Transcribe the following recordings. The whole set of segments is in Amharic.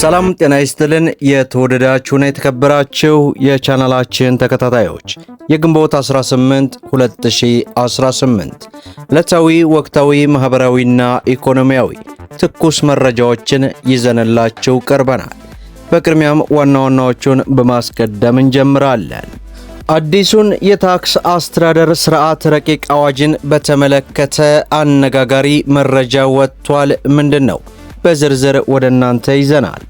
ሰላም ጤና ይስጥልን። የተወደዳችሁና የተከበራችሁ የቻናላችን ተከታታዮች የግንቦት 18 2018 ዕለታዊ ወቅታዊ ማህበራዊና ኢኮኖሚያዊ ትኩስ መረጃዎችን ይዘንላችሁ ቀርበናል። በቅድሚያም ዋና ዋናዎቹን በማስቀደም እንጀምራለን። አዲሱን የታክስ አስተዳደር ስርዓት ረቂቅ አዋጅን በተመለከተ አነጋጋሪ መረጃ ወጥቷል። ምንድነው? በዝርዝር ወደ እናንተ ይዘናል።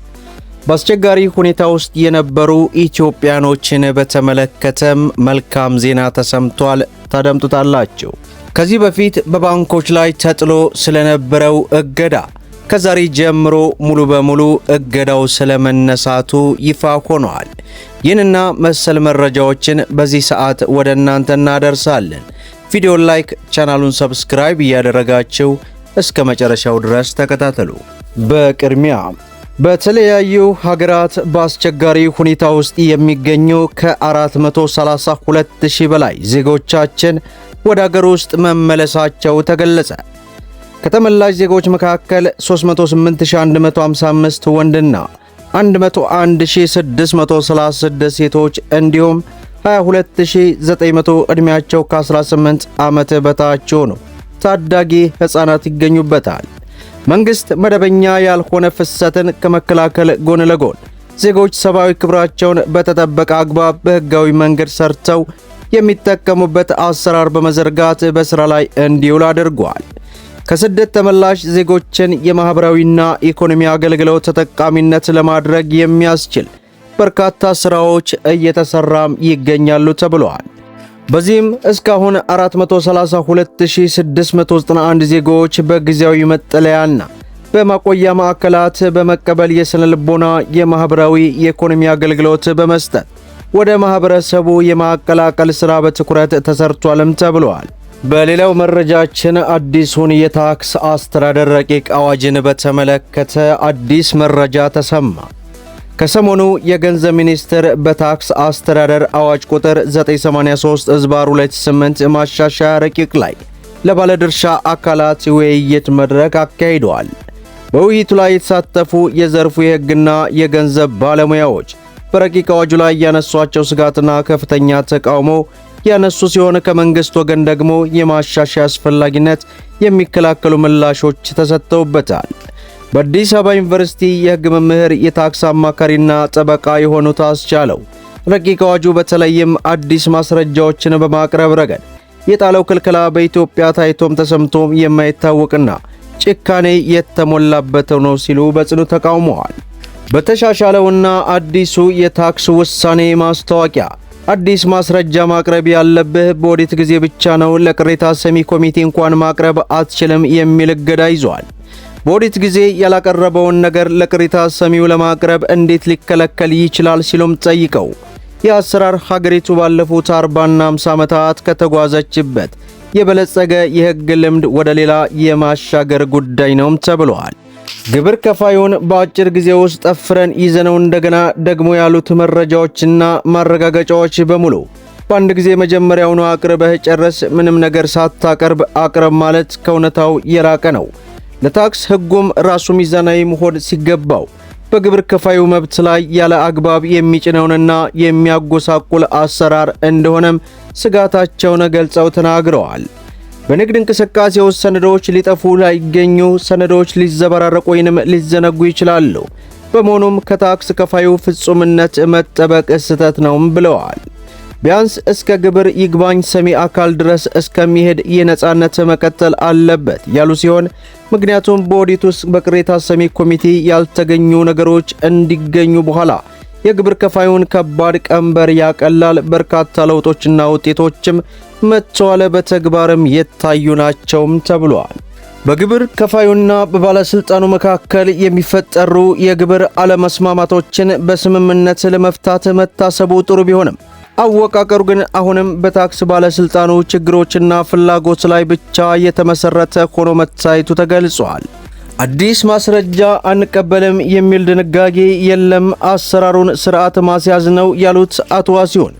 በአስቸጋሪ ሁኔታ ውስጥ የነበሩ ኢትዮጵያኖችን በተመለከተም መልካም ዜና ተሰምቷል። ታደምጡታላችሁ። ከዚህ በፊት በባንኮች ላይ ተጥሎ ስለነበረው እገዳ ከዛሬ ጀምሮ ሙሉ በሙሉ እገዳው ስለመነሳቱ ይፋ ሆኗል። ይህንና መሰል መረጃዎችን በዚህ ሰዓት ወደ እናንተ እናደርሳለን። ቪዲዮን ላይክ፣ ቻናሉን ሰብስክራይብ እያደረጋችሁ እስከ መጨረሻው ድረስ ተከታተሉ። በቅድሚያ በተለያዩ ሀገራት በአስቸጋሪ ሁኔታ ውስጥ የሚገኙ ከ432,000 በላይ ዜጎቻችን ወደ ሀገር ውስጥ መመለሳቸው ተገለጸ። ከተመላሽ ዜጎች መካከል 308,155 ወንድና 101,636 ሴቶች እንዲሁም 22,900 ዕድሜያቸው ከ18 ዓመት በታች ሆኑ ታዳጊ ሕፃናት ይገኙበታል። መንግሥት መደበኛ ያልሆነ ፍሰትን ከመከላከል ጎን ለጎን ዜጎች ሰብአዊ ክብራቸውን በተጠበቀ አግባብ በሕጋዊ መንገድ ሰርተው የሚጠቀሙበት አሰራር በመዘርጋት በሥራ ላይ እንዲውል አድርጓል። ከስደት ተመላሽ ዜጎችን የማኅበራዊና ኢኮኖሚ አገልግሎት ተጠቃሚነት ለማድረግ የሚያስችል በርካታ ሥራዎች እየተሠራም ይገኛሉ ተብሏል። በዚህም እስካሁን 432,691 ዜጎች በጊዜያዊ መጠለያና በማቆያ ማዕከላት በመቀበል የሥነ ልቦና፣ የማኅበራዊ፣ የኢኮኖሚ አገልግሎት በመስጠት ወደ ማኅበረሰቡ የማቀላቀል ሥራ በትኩረት ተሰርቷልም ተብሏል። በሌላው መረጃችን አዲሱን የታክስ አስተዳደር ረቂቅ አዋጅን በተመለከተ አዲስ መረጃ ተሰማ። ከሰሞኑ የገንዘብ ሚኒስቴር በታክስ አስተዳደር አዋጅ ቁጥር 983/2008 ማሻሻያ ረቂቅ ላይ ለባለድርሻ አካላት ውይይት መድረክ አካሂደዋል። በውይይቱ ላይ የተሳተፉ የዘርፉ የሕግና የገንዘብ ባለሙያዎች በረቂቅ አዋጁ ላይ ያነሷቸው ስጋትና ከፍተኛ ተቃውሞ ያነሱ ሲሆን ከመንግስት ወገን ደግሞ የማሻሻያ አስፈላጊነት የሚከላከሉ ምላሾች ተሰጥተውበታል። በአዲስ አበባ ዩኒቨርሲቲ የሕግ መምህር የታክስ አማካሪና ጠበቃ የሆኑት አስቻለው ረቂቅ አዋጁ በተለይም አዲስ ማስረጃዎችን በማቅረብ ረገድ የጣለው ክልከላ በኢትዮጵያ ታይቶም ተሰምቶም የማይታወቅና ጭካኔ የተሞላበት ነው ሲሉ በጽኑ ተቃውመዋል። በተሻሻለውና አዲሱ የታክስ ውሳኔ ማስታወቂያ አዲስ ማስረጃ ማቅረብ ያለብህ በኦዲት ጊዜ ብቻ ነው፣ ለቅሬታ ሰሚ ኮሚቴ እንኳን ማቅረብ አትችልም የሚል እገዳ ይዟል። በኦዲት ጊዜ ያላቀረበውን ነገር ለቅሬታ ሰሚው ለማቅረብ እንዴት ሊከለከል ይችላል ሲሉም ጠይቀው የአሰራር ሀገሪቱ ባለፉት 40ና 50 ዓመታት ከተጓዘችበት የበለጸገ የሕግ ልምድ ወደ ሌላ የማሻገር ጉዳይ ነውም ተብሏል። ግብር ከፋዩን በአጭር ጊዜ ውስጥ ጠፍረን ይዘነው እንደገና ደግሞ ያሉት መረጃዎችና ማረጋገጫዎች በሙሉ በአንድ ጊዜ መጀመሪያውኑ አቅርበህ ጨረስ፣ ምንም ነገር ሳታቀርብ አቅርብ ማለት ከእውነታው የራቀ ነው። ለታክስ ሕጉም ራሱ ሚዛናዊ መሆን ሲገባው በግብር ከፋዩ መብት ላይ ያለ አግባብ የሚጭነውንና የሚያጎሳቁል አሰራር እንደሆነም ስጋታቸውን ገልጸው ተናግረዋል። በንግድ እንቅስቃሴ ውስጥ ሰነዶች ሊጠፉ፣ ላይገኙ፣ ሰነዶች ሊዘበራረቁ ወይንም ሊዘነጉ ይችላሉ። በመሆኑም ከታክስ ከፋዩ ፍጹምነት መጠበቅ ስህተት ነውም ብለዋል። ቢያንስ እስከ ግብር ይግባኝ ሰሚ አካል ድረስ እስከሚሄድ የነጻነት መቀጠል አለበት ያሉ ሲሆን ምክንያቱም በኦዲት ውስጥ በቅሬታ ሰሚ ኮሚቴ ያልተገኙ ነገሮች እንዲገኙ በኋላ የግብር ከፋዩን ከባድ ቀንበር ያቀላል። በርካታ ለውጦችና ውጤቶችም መጥተዋል፣ በተግባርም የታዩ ናቸውም ተብሏል። በግብር ከፋዩና በባለስልጣኑ መካከል የሚፈጠሩ የግብር አለመስማማቶችን በስምምነት ለመፍታት መታሰቡ ጥሩ ቢሆንም አወቃቀሩ ግን አሁንም በታክስ ባለስልጣኑ ችግሮችና ፍላጎት ላይ ብቻ የተመሰረተ ሆኖ መታየቱ ተገልጿል። አዲስ ማስረጃ አንቀበልም የሚል ድንጋጌ የለም፣ አሰራሩን ስርዓት ማስያዝ ነው ያሉት አቶ ዋሲሁን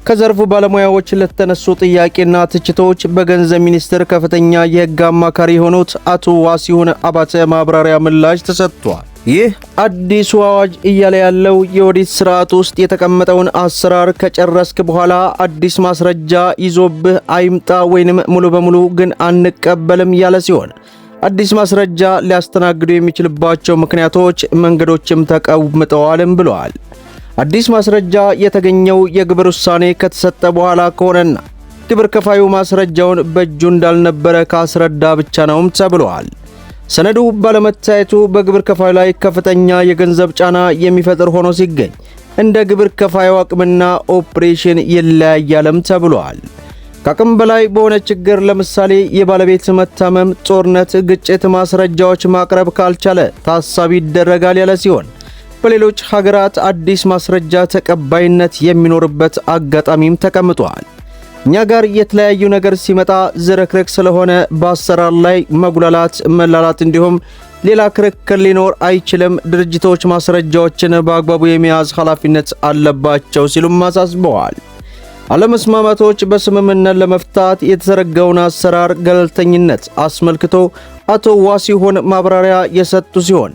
ከዘርፉ ባለሙያዎች ለተነሱ ጥያቄና ትችቶች በገንዘብ ሚኒስቴር ከፍተኛ የሕግ አማካሪ የሆኑት አቶ ዋሲሁን አባተ ማብራሪያ ምላሽ ተሰጥቷል። ይህ አዲሱ አዋጅ እያለ ያለው የኦዲት ስርዓት ውስጥ የተቀመጠውን አሰራር ከጨረስክ በኋላ አዲስ ማስረጃ ይዞብህ አይምጣ ወይንም ሙሉ በሙሉ ግን አንቀበልም ያለ ሲሆን አዲስ ማስረጃ ሊያስተናግዱ የሚችልባቸው ምክንያቶች መንገዶችም ተቀምጠዋልም ብለዋል። አዲስ ማስረጃ የተገኘው የግብር ውሳኔ ከተሰጠ በኋላ ከሆነና ግብር ከፋዩ ማስረጃውን በእጁ እንዳልነበረ ካስረዳ ብቻ ነውም ተብሏል። ሰነዱ ባለመታየቱ በግብር ከፋዩ ላይ ከፍተኛ የገንዘብ ጫና የሚፈጥር ሆኖ ሲገኝ እንደ ግብር ከፋዩ አቅምና ኦፕሬሽን ይለያያልም ተብሏል። ከአቅም በላይ በሆነ ችግር ለምሳሌ የባለቤት መታመም፣ ጦርነት፣ ግጭት ማስረጃዎች ማቅረብ ካልቻለ ታሳቢ ይደረጋል ያለ ሲሆን በሌሎች ሀገራት አዲስ ማስረጃ ተቀባይነት የሚኖርበት አጋጣሚም ተቀምጧል። እኛ ጋር የተለያዩ ነገር ሲመጣ ዝርክርክ ስለሆነ በአሰራር ላይ መጉላላት፣ መላላት እንዲሁም ሌላ ክርክር ሊኖር አይችልም። ድርጅቶች ማስረጃዎችን በአግባቡ የመያዝ ኃላፊነት አለባቸው ሲሉም አሳስበዋል። አለመስማማቶች በስምምነት ለመፍታት የተዘረጋውን አሰራር ገለልተኝነት አስመልክቶ አቶ ዋሲሁን ማብራሪያ የሰጡ ሲሆን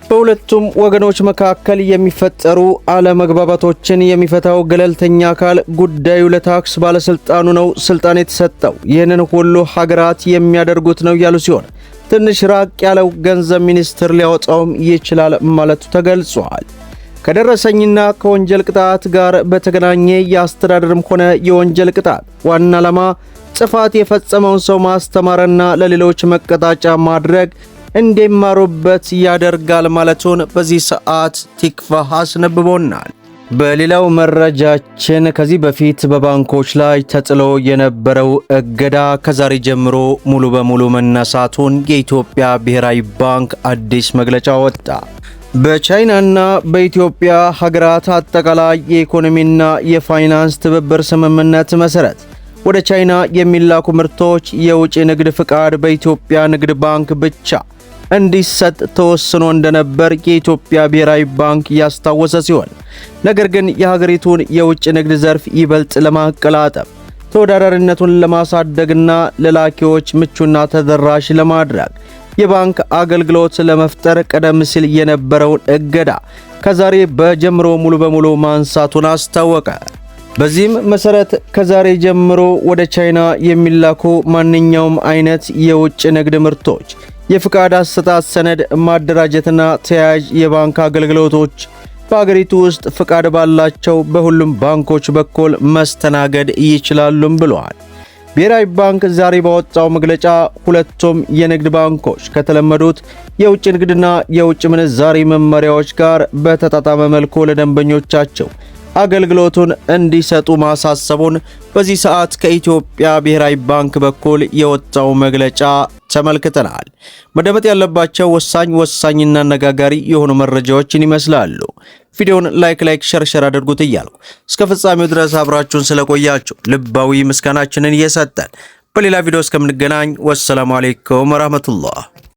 በሁለቱም ወገኖች መካከል የሚፈጠሩ አለመግባባቶችን የሚፈታው ገለልተኛ አካል ጉዳዩ ለታክስ ባለስልጣኑ ነው ስልጣን የተሰጠው፣ ይህንን ሁሉ ሀገራት የሚያደርጉት ነው ያሉ ሲሆን ትንሽ ራቅ ያለው ገንዘብ ሚኒስቴር ሊያወጣውም ይችላል ማለቱ ተገልጿል። ከደረሰኝና ከወንጀል ቅጣት ጋር በተገናኘ የአስተዳደርም ሆነ የወንጀል ቅጣት ዋና ዓላማ ጥፋት የፈጸመውን ሰው ማስተማርና ለሌሎች መቀጣጫ ማድረግ እንዲማሩበት ያደርጋል ማለቱን በዚህ ሰዓት ቲክቫህ አስነብቦናል። በሌላው መረጃችን ከዚህ በፊት በባንኮች ላይ ተጥሎ የነበረው እገዳ ከዛሬ ጀምሮ ሙሉ በሙሉ መነሳቱን የኢትዮጵያ ብሔራዊ ባንክ አዲስ መግለጫ ወጣ። በቻይናና በኢትዮጵያ ሀገራት አጠቃላይ የኢኮኖሚና የፋይናንስ ትብብር ስምምነት መሰረት ወደ ቻይና የሚላኩ ምርቶች የውጭ ንግድ ፍቃድ በኢትዮጵያ ንግድ ባንክ ብቻ እንዲሰጥ ተወስኖ እንደነበር የኢትዮጵያ ብሔራዊ ባንክ ያስታወሰ ሲሆን ነገር ግን የሀገሪቱን የውጭ ንግድ ዘርፍ ይበልጥ ለማቀላጠፍ ተወዳዳሪነቱን ለማሳደግና ለላኪዎች ምቹና ተደራሽ ለማድረግ የባንክ አገልግሎት ለመፍጠር ቀደም ሲል የነበረውን እገዳ ከዛሬ በጀምሮ ሙሉ በሙሉ ማንሳቱን አስታወቀ። በዚህም መሰረት ከዛሬ ጀምሮ ወደ ቻይና የሚላኩ ማንኛውም አይነት የውጭ ንግድ ምርቶች የፍቃድ አሰጣጥ ሰነድ ማደራጀትና ተያያዥ የባንክ አገልግሎቶች በአገሪቱ ውስጥ ፍቃድ ባላቸው በሁሉም ባንኮች በኩል መስተናገድ ይችላሉም ብለዋል። ብሔራዊ ባንክ ዛሬ ባወጣው መግለጫ ሁለቱም የንግድ ባንኮች ከተለመዱት የውጭ ንግድና የውጭ ምንዛሪ መመሪያዎች ጋር በተጣጣመ መልኩ ለደንበኞቻቸው አገልግሎቱን እንዲሰጡ ማሳሰቡን በዚህ ሰዓት ከኢትዮጵያ ብሔራዊ ባንክ በኩል የወጣው መግለጫ ተመልክተናል። መደመጥ ያለባቸው ወሳኝና አነጋጋሪ የሆኑ መረጃዎችን ይመስላሉ። ቪዲዮውን ላይክ ሸር አድርጉት እያልኩ እስከ ፍጻሜው ድረስ አብራችሁን ስለቆያችሁ ልባዊ ምስጋናችንን እየሰጠን በሌላ ቪዲዮ እስከምንገናኝ ወሰላሙ አለይኩም ወራህመቱላህ።